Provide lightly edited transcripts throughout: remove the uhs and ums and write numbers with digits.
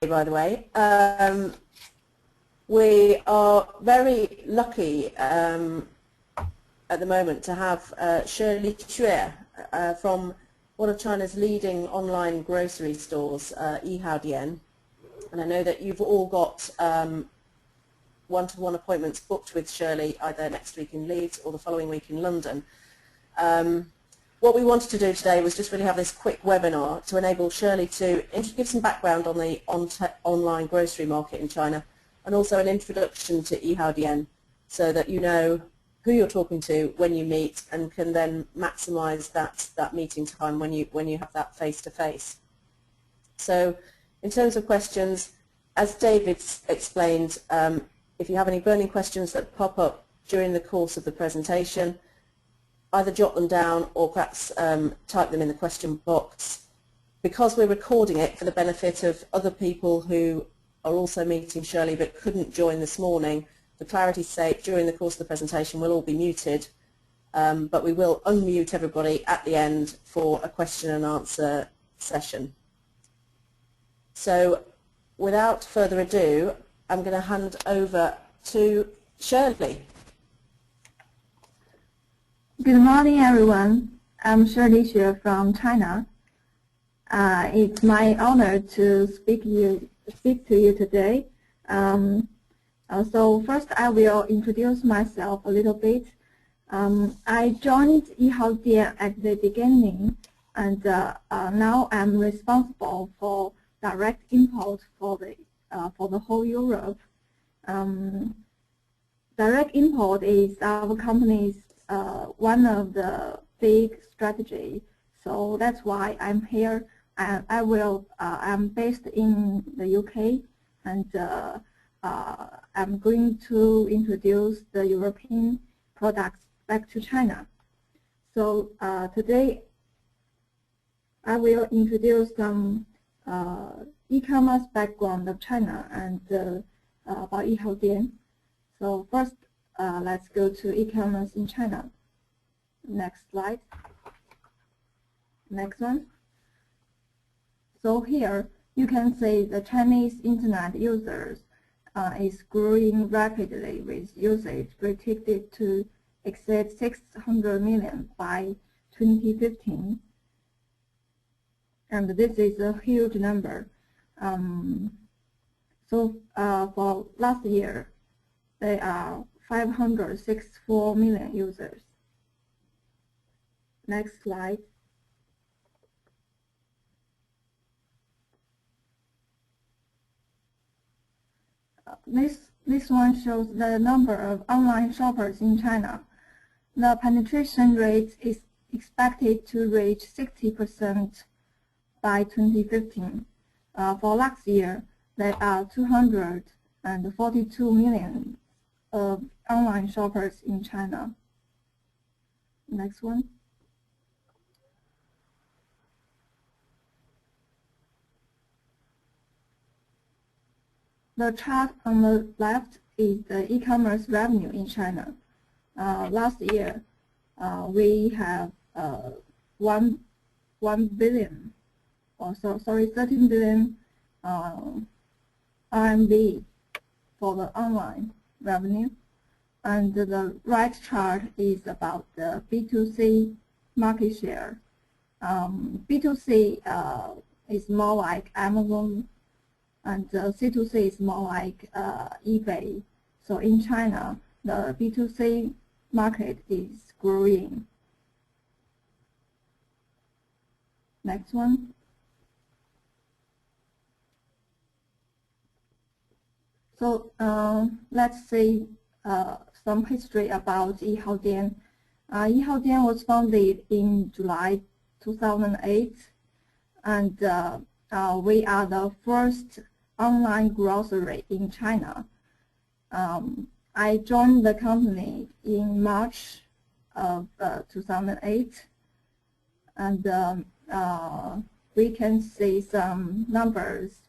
by the way. We are very lucky at the moment to have Shirley Xue from one of China's leading online grocery stores, Yihaodian. And I know that you've all got one-to-one appointments booked with Shirley either next week in Leeds or the following week in London. What we wanted to do today was just really have this quick webinar to enable Shirley to give some background on the online grocery market in China, and also an introduction to Yihaodian, so that you know who you're talking to when you meet and can then maximize that meeting time when you have that face-to-face. So in terms of questions, as David explained, if you have any burning questions that pop up during the course of the presentation, either jot them down or perhaps type them in the question box. Because we're recording it for the benefit of other people who are also meeting Shirley but couldn't join this morning, for clarity's sake, during the course of the presentation we'll all be muted, but we will unmute everybody at the end for a question and answer session. So without further ado, I'm going to hand over to Shirley. Good morning, everyone. I'm Shirley Xue from China. It's my honor to speak to you today. So first, I will introduce myself a little bit. I joined Yihaodian at the beginning, and now I'm responsible for direct import for the whole Europe. Direct import is our company's one of the big strategy. So that's why I'm here. I'm based in the UK, and I'm going to introduce the European products back to China. So today I will introduce some e-commerce background of China and about Yihaodian. So first, let's go to e-commerce in China. Next slide. Next one. So here you can see the Chinese internet users is growing rapidly, with usage predicted to exceed 600 million by 2015. And this is a huge number. So for last year, there are 564 million users. Next slide. This one shows the number of online shoppers in China. The penetration rate is expected to reach 60% by 2015. For last year, there are 242 million of online shoppers in China. Next one. The chart on the left is the e-commerce revenue in China. Last year, we have 13 billion RMB for the online revenue. And the right chart is about the B2C market share. B2C is more like Amazon, and C2C is more like eBay. So in China, the B2C market is growing. Next one. So let's see some history about Yihaodian. Yihaodian was founded in July 2008, and we are the first online grocery in China. I joined the company in March of 2008, and we can see some numbers.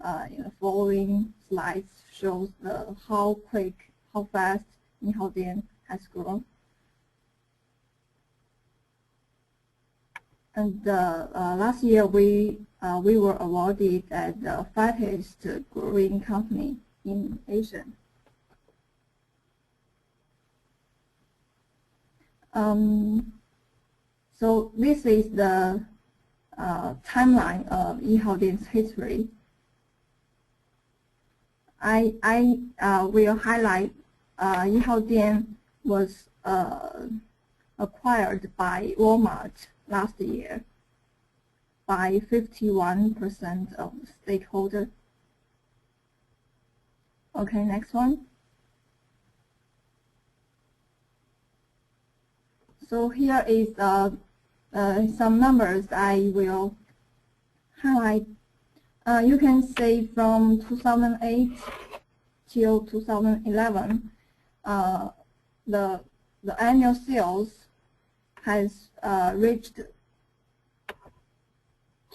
The following slides shows how quick, how fast Yihaodian has grown. And last year we were awarded as the fastest growing company in Asia. So this is the timeline of Yihaodian's history. I will highlight Yihaodian was acquired by Walmart last year by 51% of the stakeholder. Okay, next one. So here is some numbers I will highlight. You can see from 2008 till 2011, the annual sales has reached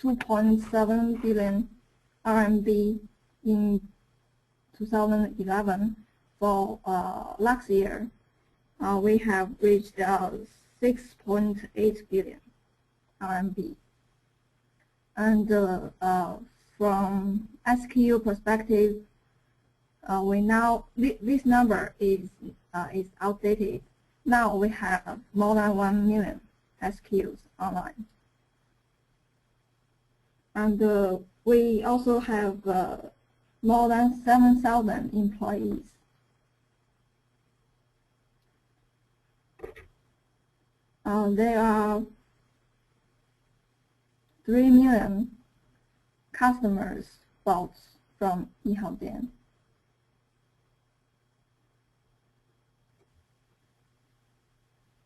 2.7 billion RMB in 2011. For last year, we have reached 6.8 billion RMB. And from SKU perspective, we now this number is outdated. Now we have more than 1 million SKUs online, and we also have more than 7,000 employees. There are 3 million customers bought from Yihaodian.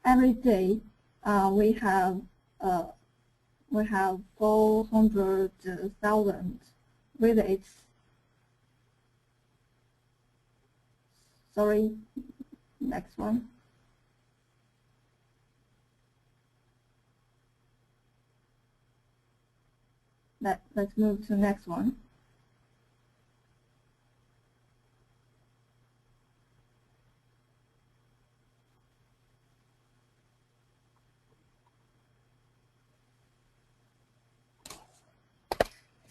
Every day, we have 400,000 visits. Sorry, next one. Let's move to the next one.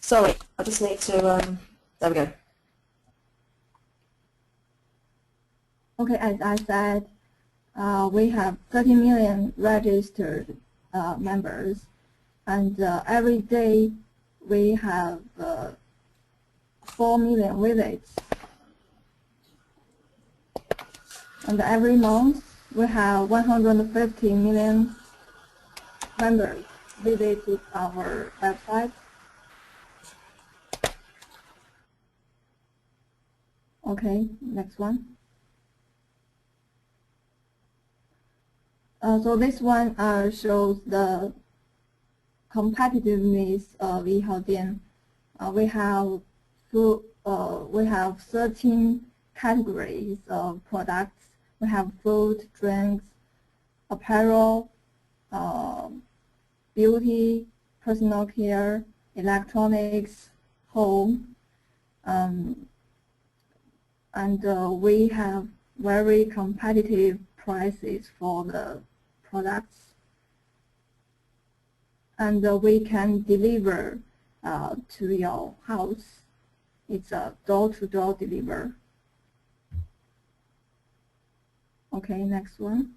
Sorry, I just need to, there we go. Okay, as I said, we have 30 million registered members, and every day we have 4 million visits. And every month we have 150 million members visit our website. Okay, next one. So this one shows the competitiveness of Yihaodian. We have 13 categories of products. We have food, drinks, apparel, beauty, personal care, electronics, home, and we have very competitive prices for the products, and we can deliver to your house. It's a door-to-door deliver. Okay, next one.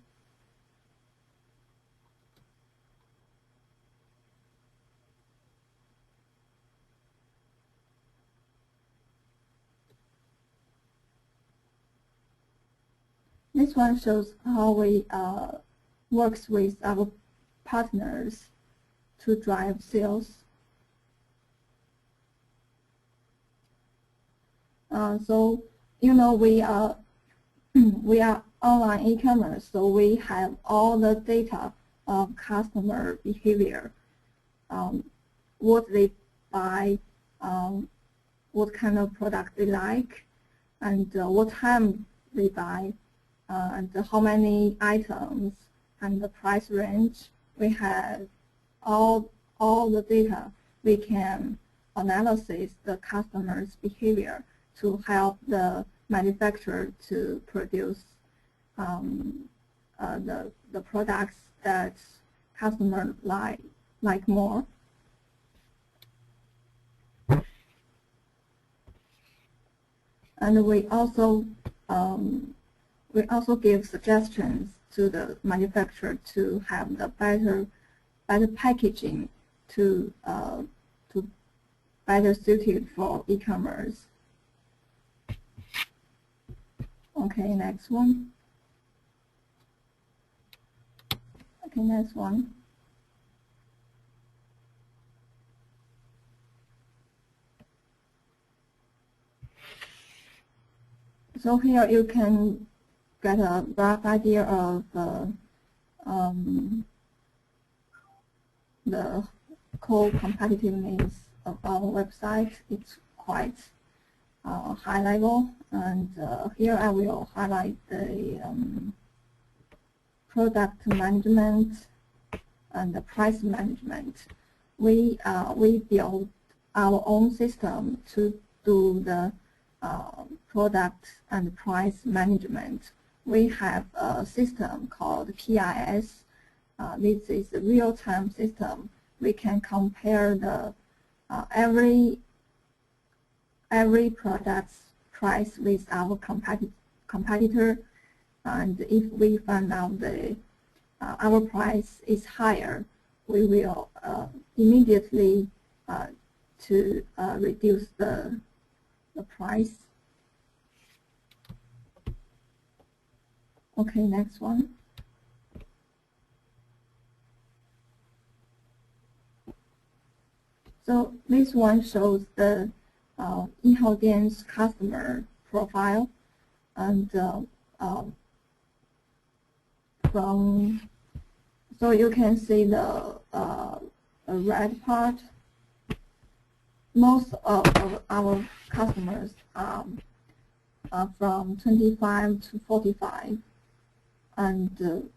This one shows how we works with our partners to drive sales. So you know we are online e-commerce, so we have all the data of customer behavior, what they buy, what kind of product they like, and what time they buy, and how many items, and the price range. We have all the data. We can analyze the customer's behavior to help the manufacturer to produce the products that customers like like more. And we also give suggestions to the manufacturer to have the better packaging to better suited for e-commerce. Okay, next one. Okay, next one. So here you can get a rough idea of the core competitiveness of our website. It's quite high level, and here I will highlight the product management and the price management. We build our own system to do the product and price management. We have a system called PIS. This is a real-time system. We can compare the every product's price with our competitor, and if we find out the our price is higher, we will immediately to reduce the price. Okay, next one. So this one shows the Yihaodian's customer profile, and so you can see the red part. Most of our customers are from 25 to 45, and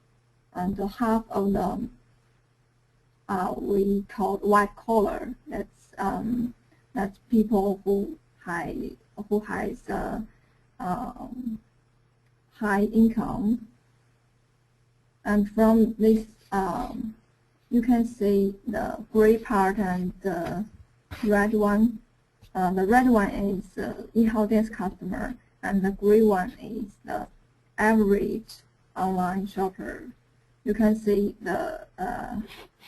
half of them we call white collar. That's people who has high income. And from this, you can see the gray part and the red one. The red one is Yihaodian's customer, and the gray one is the average online shopper. You can see the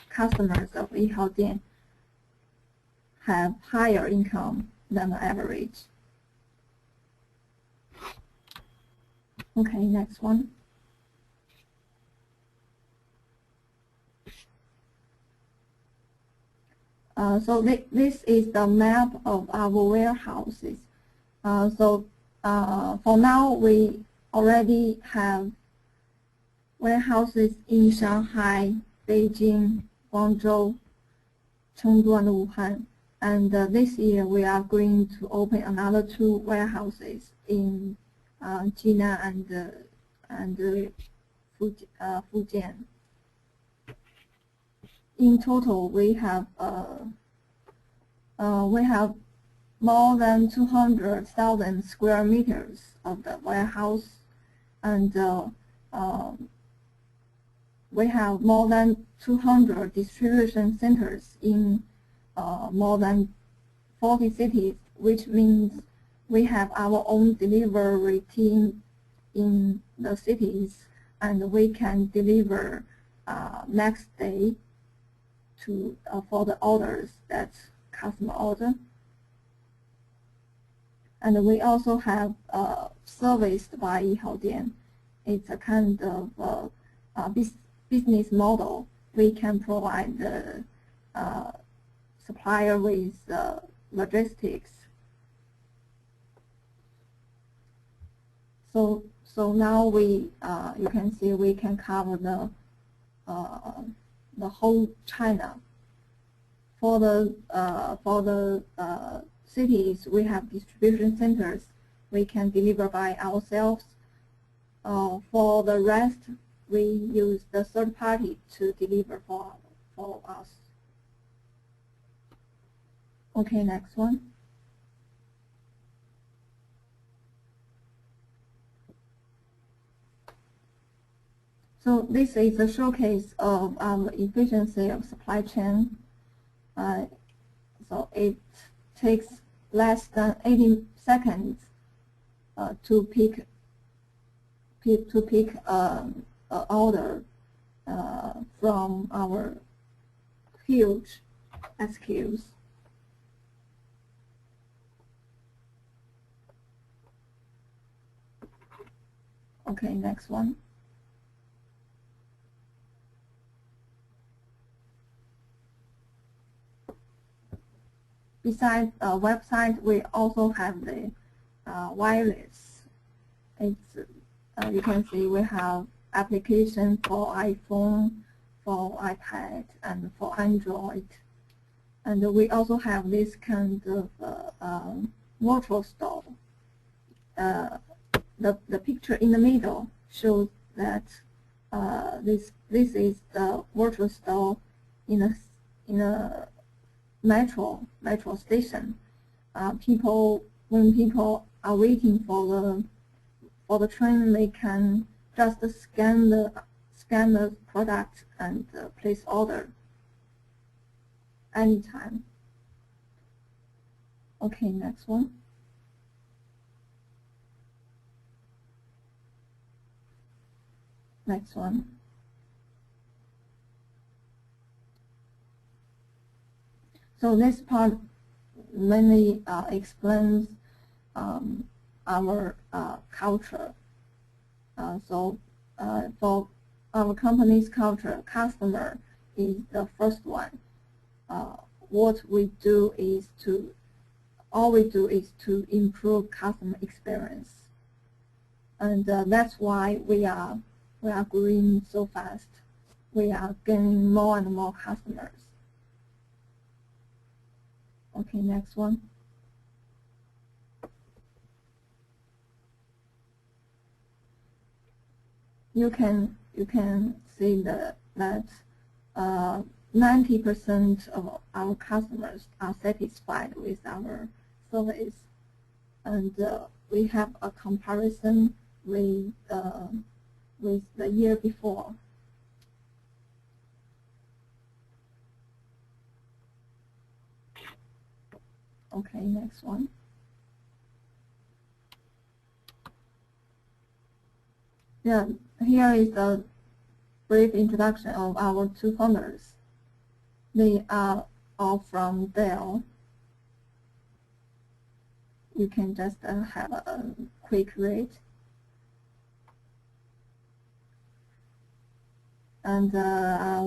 customers of Yihaodian have higher income than the average. Okay, next one. So this is the map of our warehouses. For now, we already have warehouses in Shanghai, Beijing, Guangzhou, Chengdu, and Wuhan. And this year, we are going to open another 2 warehouses in Jinan and Fujian. In total, we have more than 200,000 square meters of the warehouse, and we have more than 200 distribution centers in more than 40 cities, which means we have our own delivery team in the cities, and we can deliver next day to for the orders that customer order. And we also have serviced by Yihaodian. It's a kind of business model. We can provide the supplier with logistics. So now we you can see we can cover the whole China. For the cities, we have distribution centers. We can deliver by ourselves. For the rest, we use the third party to deliver for us. Okay, next one. So this is a showcase of our efficiency of supply chain. So it takes less than 80 seconds to pick an order from our huge SKUs. Okay, next one. Besides a website, we also have the wireless. It's you can see we have application for iPhone, for iPad, and for Android. And we also have this kind of virtual store. The picture in the middle shows that this is the virtual store in a metro station. When people are waiting for the train, they can just scan the product and place order anytime. Okay, next one. Next one. So this part mainly explains our culture. For our company's culture, customer is the first one. What we do is all we do is to improve customer experience, and that's why we are growing so fast. We are gaining more and more customers. Okay, next one. You can see that 90% of our customers are satisfied with our service, and we have a comparison with the year before. Okay, next one. Yeah, here is a brief introduction of our two founders. They are all from Dell. You can just have a quick read. And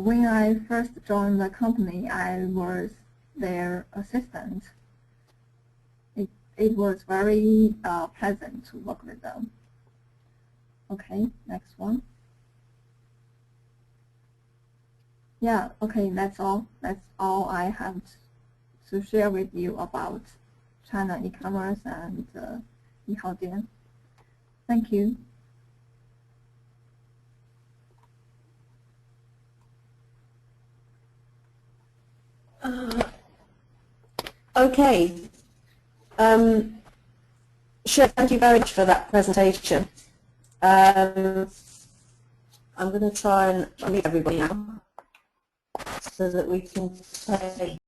when I first joined the company, I was their assistant. It was very pleasant to work with them. Okay, next one. Yeah, okay, that's all. That's all I have to share with you about China e-commerce and Yihaodian. Thank you. Okay. Sure, thank you very much for that presentation. I'm going to try and unmute everybody now so that we can take